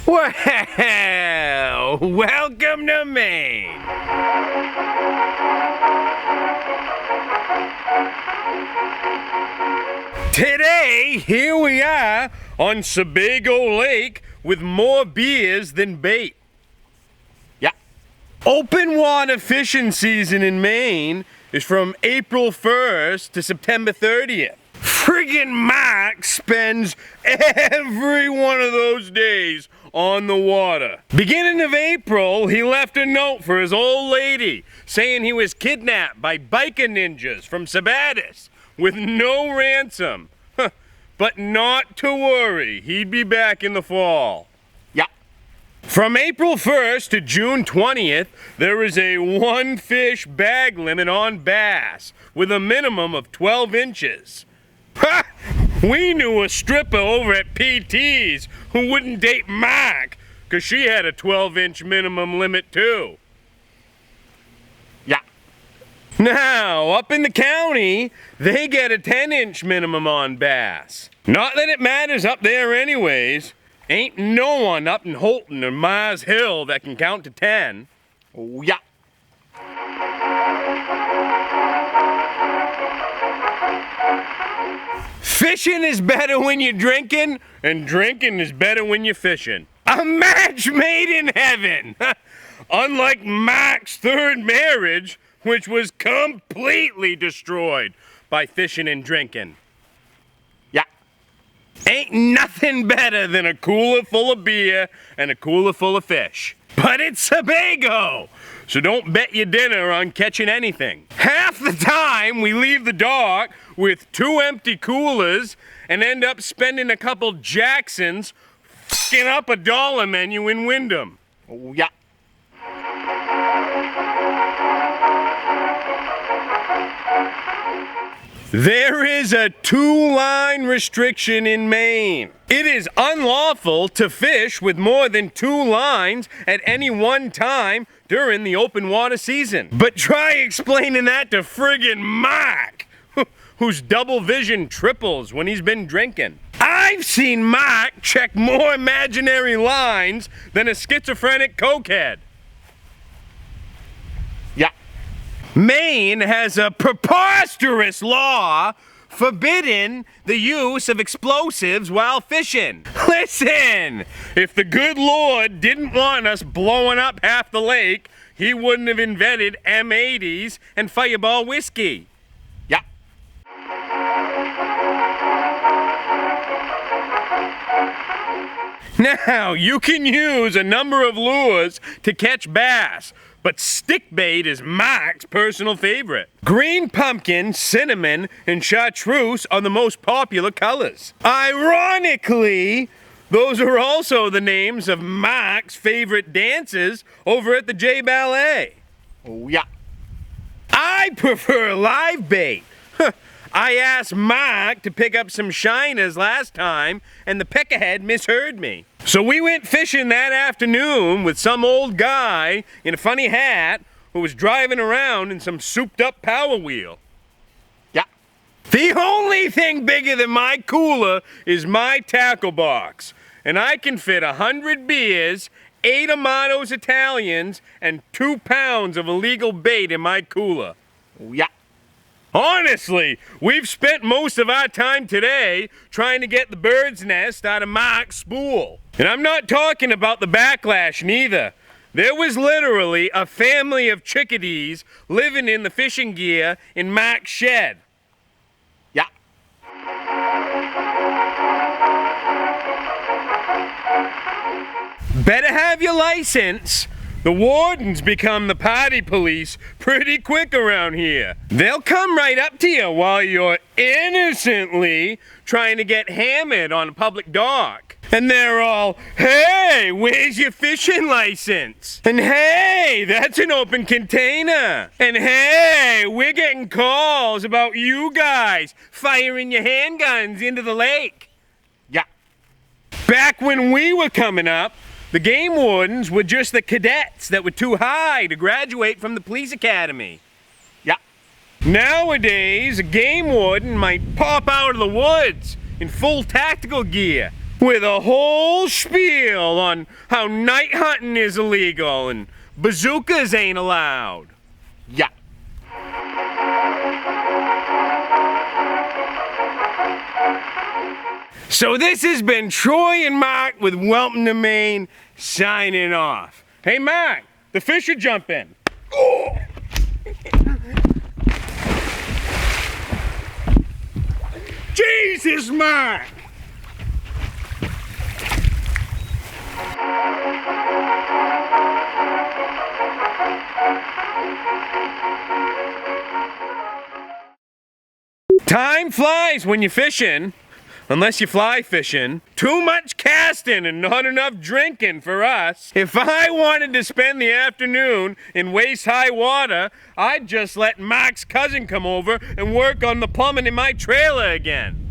Well, welcome to Maine. Today, here we are on Sebago Lake with more beers than bait. Yeah. Open water fishing season in Maine is from April 1st to September 30th. Friggin' Mark spends every one of those days on the water. Beginning of April, he left a note for his old lady saying he was kidnapped by biker ninjas from Sebatis with no ransom. But not to worry, he'd be back in the fall. Yeah. From April 1st to June 20th, there is a one fish bag limit on bass with a minimum of 12 inches. Ha! We knew a stripper over at PT's who wouldn't date Mark because she had a 12-inch minimum limit too. Yeah. Now, up in the county, they get a 10-inch minimum on bass. Not that it matters up there anyways. Ain't no one up in Holton or Mars Hill that can count to 10. Oh, yeah. Fishing is better when you're drinking, and drinking is better when you're fishing. A match made in heaven! Unlike Mark's third marriage, which was completely destroyed by fishing and drinking. Yeah. Ain't nothing better than a cooler full of beer and a cooler full of fish. But it's Sebago, so don't bet your dinner on catching anything. Half the time we leave the dock with 2 empty coolers and end up spending a couple Jacksons f***ing up a dollar menu in Wyndham. Oh, yeah. There is a 2-line restriction in Maine. It is unlawful to fish with more than 2 lines at any one time during the open water season. But try explaining that to friggin' Mark, whose double vision triples when he's been drinking. I've seen Mark check more imaginary lines than a schizophrenic cokehead. Yeah. Maine has a preposterous law forbidding the use of explosives while fishing. Listen, if the good Lord didn't want us blowing up half the lake, he wouldn't have invented M80s and Fireball whiskey. Yeah. Now, you can use a number of lures to catch bass, but stick bait is Mark's personal favorite. Green pumpkin, cinnamon, and chartreuse are the most popular colors. Ironically, those are also the names of Mark's favorite dances over at the J Ballet. Oh, yeah. I prefer live bait. I asked Mark to pick up some shiners last time, and the peckerhead misheard me. So we went fishing that afternoon with some old guy in a funny hat who was driving around in some souped-up Power Wheel. Yeah. The only thing bigger than my cooler is my tackle box, and I can fit 100 beers, 8 Amatos Italians, and 2 pounds of illegal bait in my cooler. Oh, yeah. Honestly, we've spent most of our time today trying to get the bird's nest out of Mark's spool. And I'm not talking about the backlash neither. There was literally a family of chickadees living in the fishing gear in Mark's shed. Yeah. Better have your license. The wardens become the party police pretty quick around here. They'll come right up to you while you're innocently trying to get hammered on a public dock. And they're all, hey, where's your fishing license? And hey, that's an open container. And hey, we're getting calls about you guys firing your handguns into the lake. Yeah. Back when we were coming up, the game wardens were just the cadets that were too high to graduate from the police academy. Yeah. Nowadays, a game warden might pop out of the woods in full tactical gear with a whole spiel on how night hunting is illegal and bazookas ain't allowed. Yeah. So this has been Troy and Mark with Welcome to Maine, signing off. Hey Mark, the fish are jumping. Oh. Jesus, Mark! Time flies when you're fishing, unless you fly fishing. Too much casting and not enough drinking for us. If I wanted to spend the afternoon in waist-high water, I'd just let Mark's cousin come over and work on the plumbing in my trailer again.